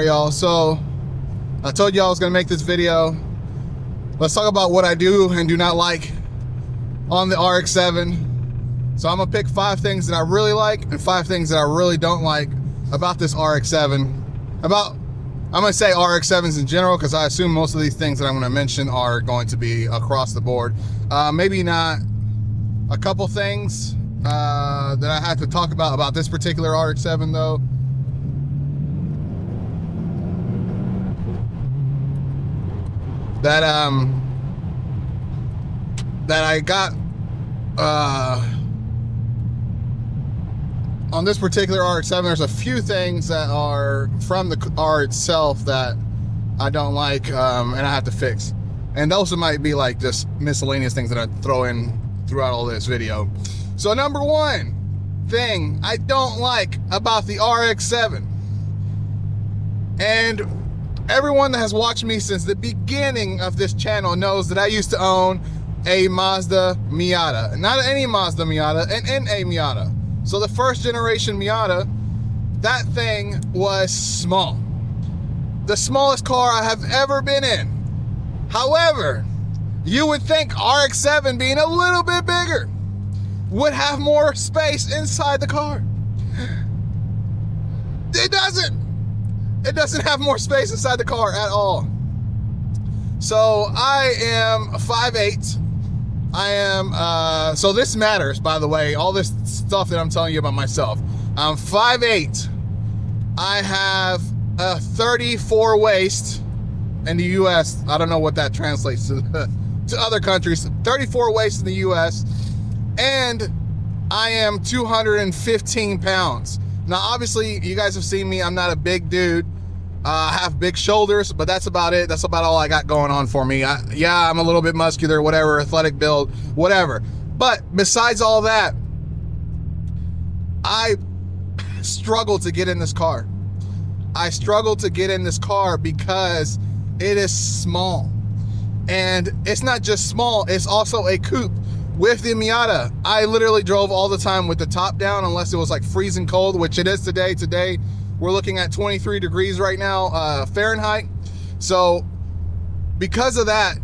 Alright y'all, so I told y'all I was gonna make this video. Let's talk about what I do and do not like on the RX-7. So I'm gonna pick 5 things that I really like and 5 things that I really don't like about this RX-7. I'm gonna say RX-7s in general, because I assume most of these things that I'm gonna mention are going to be across the board. Maybe not a couple things that I have to talk about this particular RX-7 though. That I got on this particular RX-7. There's a few things that are from the car itself that I don't like, and I have to fix. And those might be like just miscellaneous things that I throw in throughout all this video. So number 1 thing I don't like about the RX-7, and everyone that has watched me since the beginning of this channel knows that I used to own a Mazda Miata. Not any Mazda Miata, an NA Miata. So the first generation Miata, that thing was small. The smallest car I have ever been in. However, you would think RX-7 being a little bit bigger would have more space inside the car. It doesn't. It doesn't have more space inside the car at all. So I am 5'8". I am, so this matters, by the way, all this stuff that I'm telling you about myself. I'm 5'8". I have a 34 waist in the US. I don't know what that translates to other countries. 34 waist in the US. And I am 215 pounds. Now, obviously, you guys have seen me. I'm not a big dude. I have big shoulders, but that's about it. That's about all I got going on for me. Yeah, I'm a little bit muscular, whatever, athletic build, whatever. But besides all that, I struggle to get in this car. I struggle to get in this car because it is small. And it's not just small, it's also a coupe. With the Miata, I literally drove all the time with the top down, unless it was like freezing cold, which it is today. Today, we're looking at 23 degrees right now, Fahrenheit. So because of that,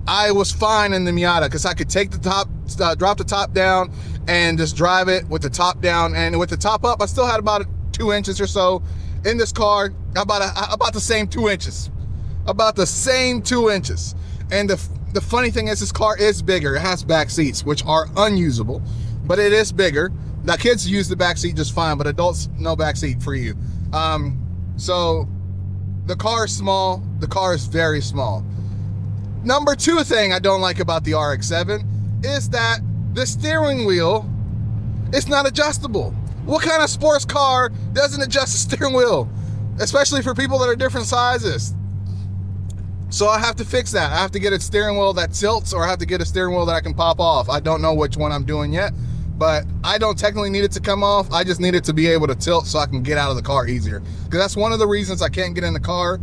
I was fine in the Miata because I could take the top, drop the top down and just drive it with the top down. And with the top up, I still had about 2 inches or so in this car, about the same 2 inches. About the same 2 inches. And the funny thing is, this car is bigger. It has back seats, which are unusable, but it is bigger. Now, kids use the back seat just fine, but adults, no back seat for you. So the car is small. The car is very small. Number 2 thing I don't like about the RX-7 is that the steering wheel is not adjustable. What kind of sports car doesn't adjust the steering wheel? Especially for people that are different sizes. So I have to fix that. I have to get a steering wheel that tilts, or I have to get a steering wheel that I can pop off. I don't know which one I'm doing yet, but I don't technically need it to come off. I just need it to be able to tilt so I can get out of the car easier. Because that's one of the reasons I can't get in the car,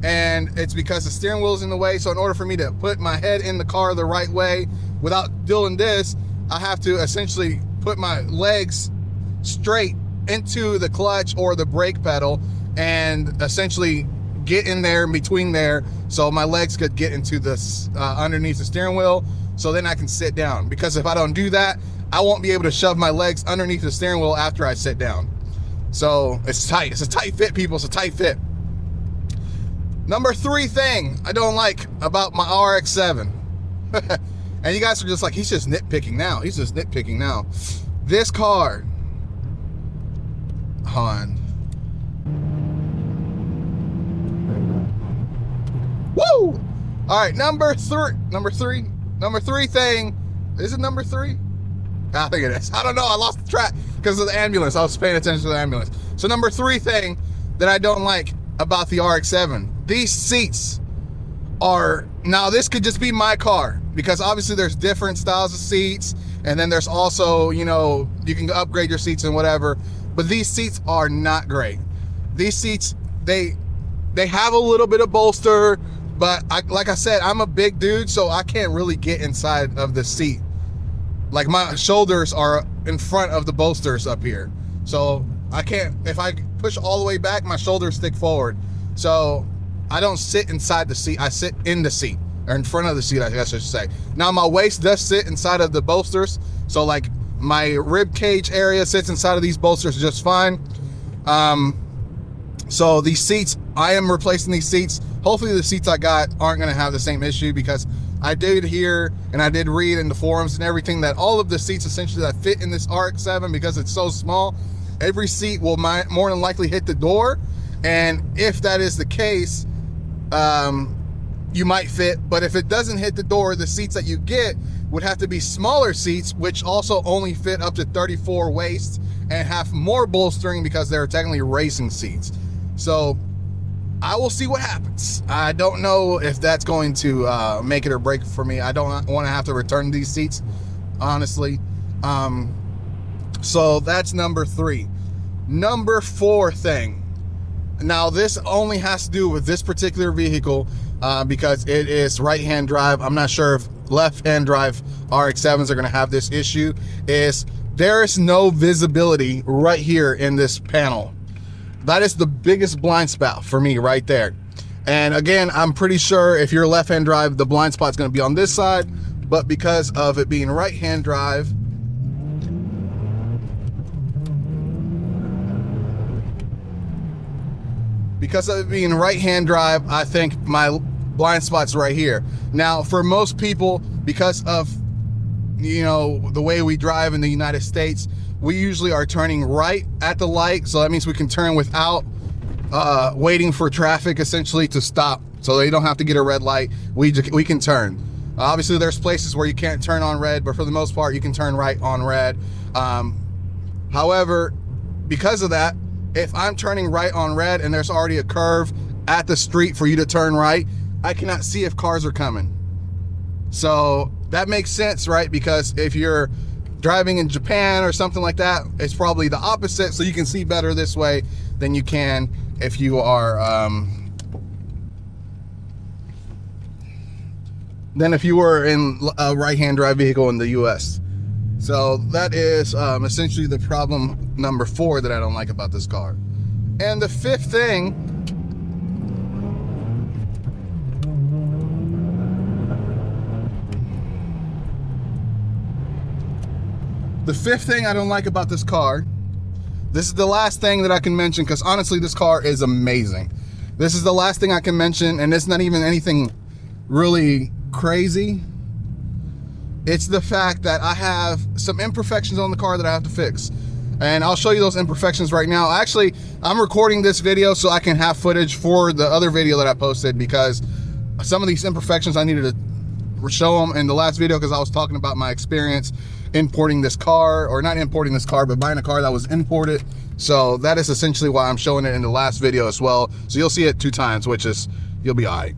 and it's because the steering wheel is in the way. So in order for me to put my head in the car the right way without doing this, I have to essentially put my legs straight into the clutch or the brake pedal and essentially get in there, in between there, so my legs could get into this underneath the steering wheel, so then I can sit down. Because if I don't do that, I won't be able to shove my legs underneath the steering wheel after I sit down. So it's tight. It's a tight fit, people. It's a tight fit. Number 3 thing I don't like about my RX-7, and you guys are just like, he's just nitpicking now. He's just nitpicking now. This car, hon. Woo! All right, number three thing. Is it number 3? I think it is. I don't know. I lost the track because of the ambulance. I was paying attention to the ambulance. So number 3 thing that I don't like about the RX-7, these seats are, now this could just be my car, because obviously there's different styles of seats, and then there's also, you know, you can upgrade your seats and whatever, but these seats are not great. These seats, they have a little bit of bolster, but like I said, I'm a big dude, so I can't really get inside of the seat. Like, my shoulders are in front of the bolsters up here. So I can't, if I push all the way back, my shoulders stick forward. So I don't sit inside the seat, I sit in the seat, or in front of the seat, I guess I should say. Now my waist does sit inside of the bolsters, so like my rib cage area sits inside of these bolsters just fine. So these seats, I am replacing these seats. Hopefully the seats I got aren't gonna have the same issue, because I did hear and I did read in the forums and everything that all of the seats essentially that fit in this RX-7, because it's so small, every seat will more than likely hit the door. And if that is the case, you might fit, but if it doesn't hit the door, the seats that you get would have to be smaller seats, which also only fit up to 34 waist and have more bolstering because they're technically racing seats. So I will see what happens. I don't know if that's going to make it or break for me. I don't want to have to return these seats, honestly. So that's number 3. Number 4 thing. Now this only has to do with this particular vehicle because it is right-hand drive. I'm not sure if left-hand drive RX-7s are going to have this issue. Is there is no visibility right here in this panel. That is the biggest blind spot for me right there. And again, I'm pretty sure if you're left-hand drive, the blind spot's going to be on this side, but because of it being right-hand drive, I think my blind spot's right here. Now, for most people, because of, you know, the way we drive in the United States, we usually are turning right at the light. So that means we can turn without waiting for traffic essentially to stop. So they don't have to get a red light. We can turn. Obviously, there's places where you can't turn on red, but for the most part, you can turn right on red. However, because of that, if I'm turning right on red and there's already a curve at the street for you to turn right, I cannot see if cars are coming. So that makes sense, right? Because if you're driving in Japan or something like that, it's probably the opposite. So you can see better this way than you can if you are, than if you were in a right-hand drive vehicle in the US. So that is essentially the problem number 4 that I don't like about this car. And the 5th thing, I don't like about this car, this is the last thing that I can mention, because honestly this car is amazing. This is the last thing I can mention, and it's not even anything really crazy. It's the fact that I have some imperfections on the car that I have to fix. And I'll show you those imperfections right now. Actually, I'm recording this video so I can have footage for the other video that I posted, because some of these imperfections I needed to show them in the last video, because I was talking about my experience importing this car, or not importing this car, but buying a car that was imported. So that is essentially why I'm showing it in the last video as well. So you'll see it 2 times, which is, you'll be all right.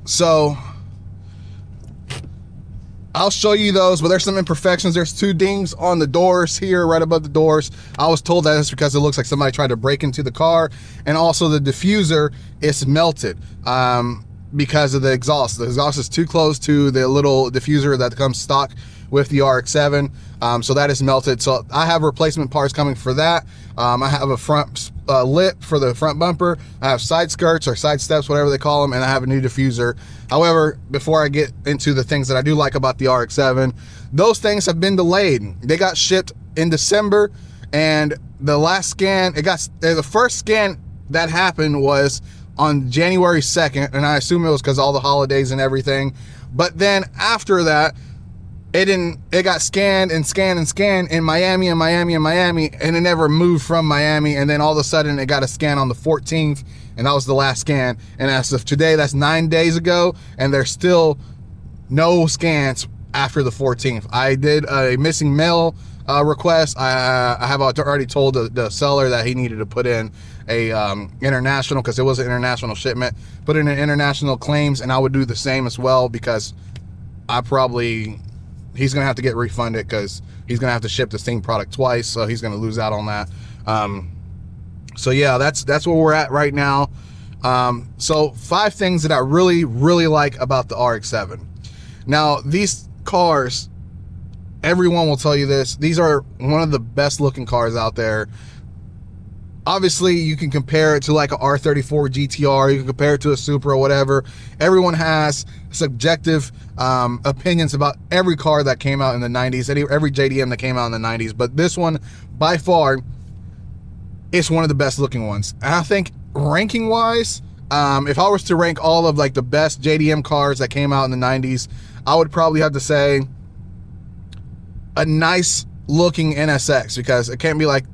So I'll show you those, but there's some imperfections. There's 2 dings on the doors here, right above the doors. I was told that it's because it looks like somebody tried to break into the car. And also the diffuser is melted because of the exhaust. The exhaust is too close to the little diffuser that comes stock with the RX-7. So that is melted. So I have replacement parts coming for that. I have a front lip for the front bumper. I have side skirts or side steps, whatever they call them, and I have a new diffuser. However, before I get into the things that I do like about the RX-7, those things have been delayed. They got shipped in December, and the last scan, the first scan that happened was on January 2nd, and I assume it was because all the holidays and everything. But then after that, it got scanned and scanned and scanned in Miami and Miami and Miami, and it never moved from Miami. And then all of a sudden it got a scan on the 14th, and that was the last scan. And as of today, that's 9 days ago, and there's still no scans after the 14th. I did a missing mail request. I have already told the seller that he needed to put in a international, because it was an international shipment, put in an international claims, and I would do the same as well, because he's gonna have to get refunded, because he's gonna have to ship the same product twice, so he's gonna lose out on that. So yeah, that's where we're at right now. So 5 things that I really like about the RX-7. Now, these cars, everyone will tell you this, these are one of the best looking cars out there. Obviously, you can compare it to like a R34 GTR. You can compare it to a Supra or whatever. Everyone has subjective opinions about every car that came out in the 90s, every JDM that came out in the 90s. But this one, by far, is one of the best looking ones. And I think ranking-wise, if I was to rank all of like the best JDM cars that came out in the 90s, I would probably have to say a nice looking NSX, because it can't be like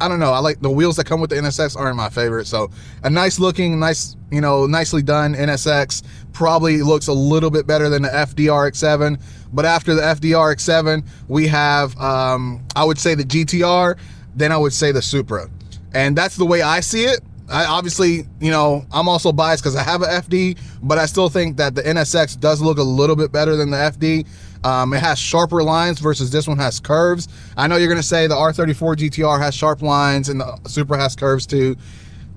I don't know, I like the wheels that come with the NSX aren't my favorite. So a nice looking, nicely done NSX probably looks a little bit better than the FD RX-7. But after the FD RX-7, we have I would say the GTR, then I would say the Supra. And that's the way I see it. I obviously, I'm also biased because I have an FD, but I still think that the NSX does look a little bit better than the FD. It has sharper lines versus this one has curves. I know you're going to say the R34 GTR has sharp lines and the Supra has curves too.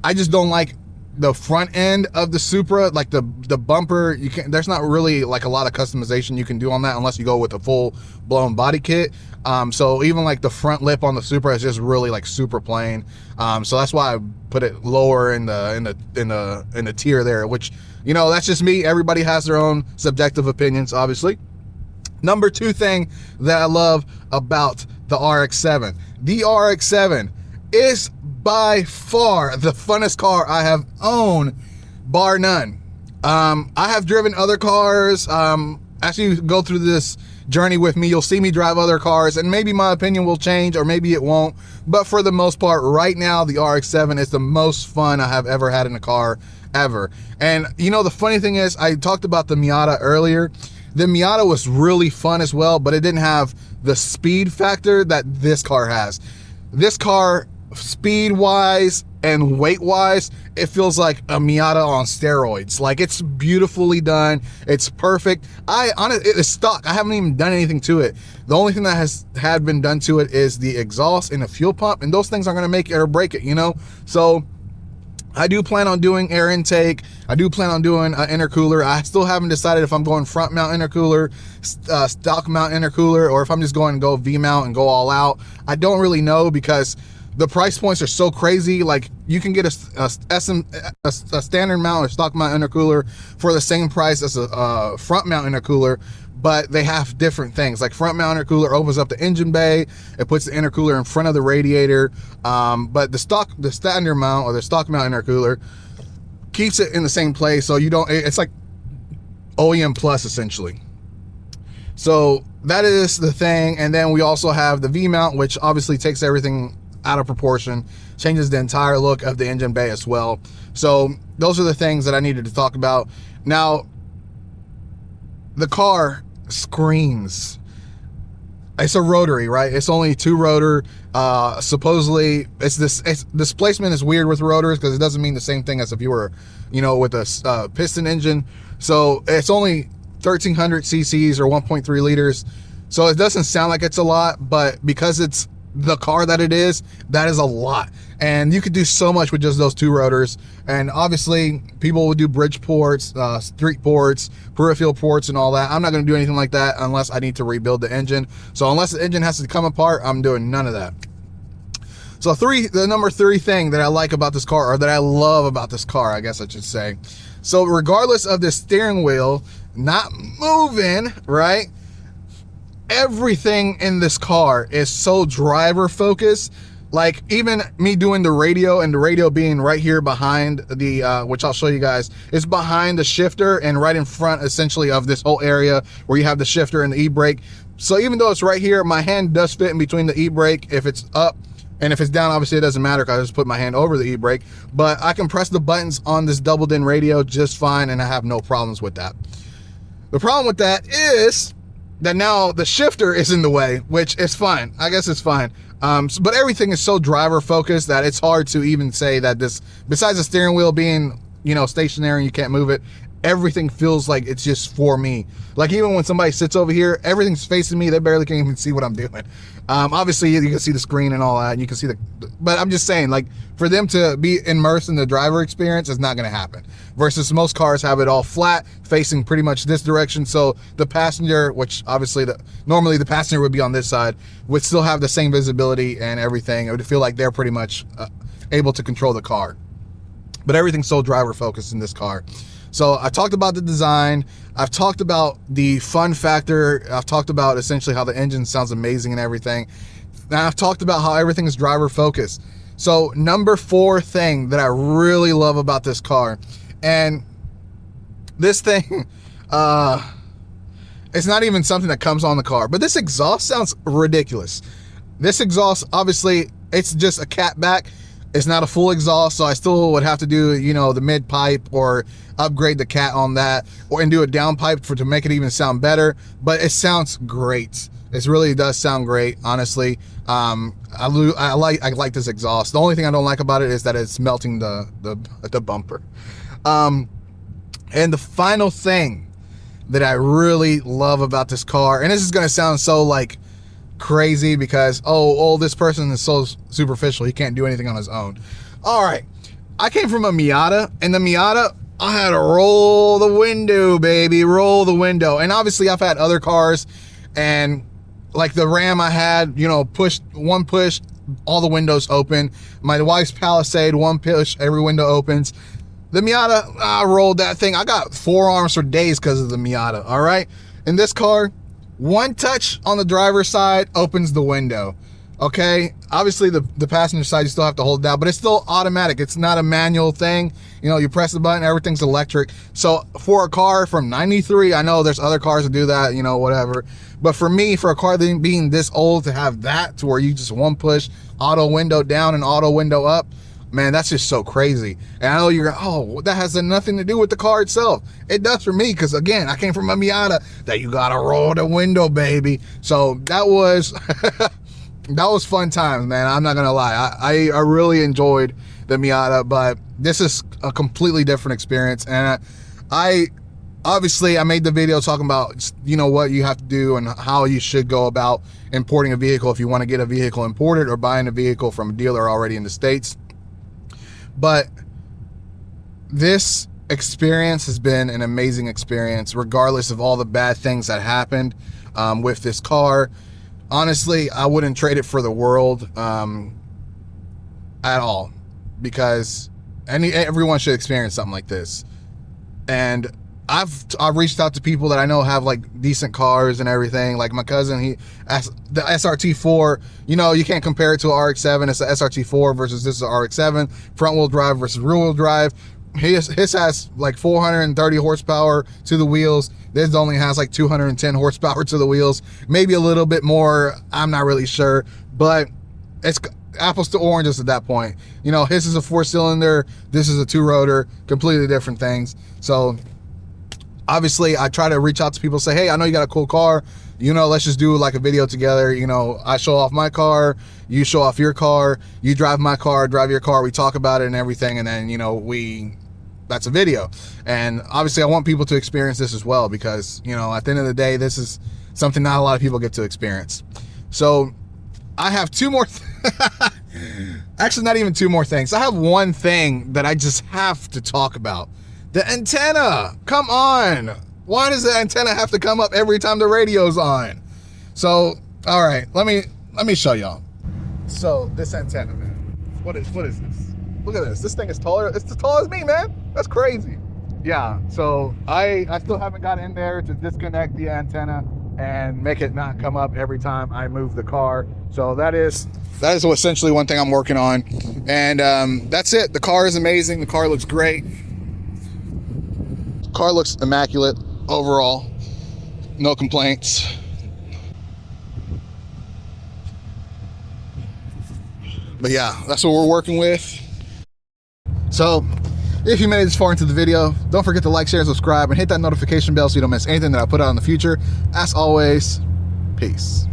I just don't like the front end of the Supra, like the bumper. There's not really like a lot of customization you can do on that unless you go with a full blown body kit. So even like the front lip on the Supra is just really like super plain. So that's why I put it lower in the tier there, which, that's just me. Everybody has their own subjective opinions, obviously. Number two thing that I love about the RX-7. The RX-7 is by far the funnest car I have owned, bar none. I have driven other cars. As you go through this journey with me, you'll see me drive other cars, and maybe my opinion will change or maybe it won't. But for the most part, right now, the RX-7 is the most fun I have ever had in a car ever. And the funny thing is, I talked about the Miata earlier. The Miata was really fun as well, but it didn't have the speed factor that this car has. This car, speed-wise and weight-wise, it feels like a Miata on steroids. Like, it's beautifully done. It's perfect. It is stock. I haven't even done anything to it. The only thing that had been done to it is the exhaust and the fuel pump, and those things are going to make it or break it, So I do plan on doing air intake. I do plan on doing an intercooler. I still haven't decided if I'm going front mount intercooler, stock mount intercooler, or if I'm just going to go V mount and go all out. I don't really know because the price points are so crazy. Like, you can get a standard mount or stock mount intercooler for the same price as a front mount intercooler, but they have different things. Like, front mount intercooler opens up the engine bay, it puts the intercooler in front of the radiator, but the standard mount or the stock mount intercooler keeps it in the same place, so it's like OEM plus essentially. So that is the thing. And then we also have the V mount, which obviously takes everything out of proportion, changes the entire look of the engine bay as well. So those are the things that I needed to talk about. Now, the car screams. It's a Rotary, right? It's only 2-rotor. Supposedly, displacement is weird with rotors because it doesn't mean the same thing as if you were, with a piston engine. So it's only 1,300 cc's or 1.3 liters. So it doesn't sound like it's a lot, but because it's the car that is a lot. And you could do so much with just those 2 rotors. And obviously, people will do bridge ports, street ports, peripheral ports, and all that. I'm not going to do anything like that unless I need to rebuild the engine. So unless the engine has to come apart, I'm doing none of that. So the number 3 thing that I like about this car, or that I love about this car, I guess I should say. So regardless of the steering wheel not moving, right? Everything in this car is so driver focused. Like, even me doing the radio, and the radio being right here behind the which I'll show you guys, is behind the shifter and right in front essentially of this whole area where you have the shifter and the e-brake. So even though it's right here, my hand does fit in between the e-brake if it's up, and if it's down, obviously it doesn't matter because I just put my hand over the e-brake. But I can press the buttons on this doubled-in radio just fine, and I have no problems with that. The problem with that is that now the shifter is in the way, which is fine. I guess it's fine. But everything is so driver focused that it's hard to even say that this, besides the steering wheel being, stationary and you can't move it, everything feels like it's just for me. Like, even when somebody sits over here, everything's facing me. They barely can even see what I'm doing. Obviously you can see the screen and all that, and you can see but I'm just saying, like, for them to be immersed in the driver experience is not going to happen. Versus most cars have it all flat, facing pretty much this direction. So the passenger, which obviously normally the passenger would be on this side, would still have the same visibility and everything. It would feel like they're pretty much able to control the car. But everything's so driver focused in this car. So I talked about the design. I've talked about the fun factor. I've talked about essentially how the engine sounds amazing and everything. And I've talked about how everything is driver focused. So number 4 thing that I really love about this car, and this thing, it's not even something that comes on the car, but this exhaust sounds ridiculous. This exhaust, obviously, it's just a cat back. It's not a full exhaust, so I still would have to do, you know, the mid pipe or upgrade the cat on that, and do a down pipe to make it even sound better. But it sounds great. It really does sound great, honestly. I like this exhaust. The only thing I don't like about it is that it's melting the bumper. And the final thing that I really love about this car, and this is gonna sound so like crazy because this person is so superficial, he can't do anything on his own. All right, I came from a Miata, and the Miata, I had to roll the window, baby, roll the window. And obviously I've had other cars, and like the Ram I had, you know, one push, all the windows open. My wife's Palisade, one push, every window opens. The Miata, I rolled that thing. I got forearms for days because of the Miata, all right? In this car, one touch on the driver's side opens the window, okay? Obviously, the passenger side, you still have to hold down, but it's still automatic. It's not a manual thing. You know, you press the button, everything's electric. So for a car from 93, I know there's other cars that do that, you know, whatever. But for me, for a car being this old, to have that to where you just one push, auto window down and auto window up, man, that's just so crazy. And I know you're, that has nothing to do with the car itself. It does for me, because again, I came from a Miata that you gotta roll the window, baby. So that was that was fun times, man. I'm not gonna lie. I really enjoyed the Miata, but this is a completely different experience. And I obviously made the video talking about, you know, what you have to do and how you should go about importing a vehicle if you want to get a vehicle imported or buying a vehicle from a dealer already in the States. But this experience has been an amazing experience, regardless of all the bad things that happened with this car. Honestly, I wouldn't trade it for the world at all, because everyone should experience something like this. And I've reached out to people that I know have like decent cars and everything. Like my cousin, the SRT4, you know, you can't compare it to an RX-7. It's an SRT4 versus this is an RX-7. Front wheel drive versus rear wheel drive. His has like 430 horsepower to the wheels. This only has like 210 horsepower to the wheels. Maybe a little bit more. I'm not really sure, but it's apples to oranges at that point. You know, his is a 4-cylinder. This is a 2-rotor. Completely different things. So obviously, I try to reach out to people, say, hey, I know you got a cool car. You know, let's just do like a video together. You know, I show off my car, you show off your car, you drive my car, drive your car. We talk about it and everything. And then, you know, that's a video. And obviously, I want people to experience this as well, because, you know, at the end of the day, this is something not a lot of people get to experience. So I have 2 more. Actually, not even 2 more things. I have one thing that I just have to talk about. The antenna, come on. Why does the antenna have to come up every time the radio's on? So, all right, let me show y'all. So this antenna, man, what is this? Look at this. This thing is taller. It's as tall as me, man. That's crazy. Yeah. So I still haven't got in there to disconnect the antenna and make it not come up every time I move the car. So that is essentially one thing I'm working on. And that's it. The car is amazing. The car looks great. Car looks immaculate overall. No complaints. But yeah, that's what we're working with. So if you made it this far into the video, don't forget to like, share, subscribe, and hit that notification bell so you don't miss anything that I put out in the future. As always, peace.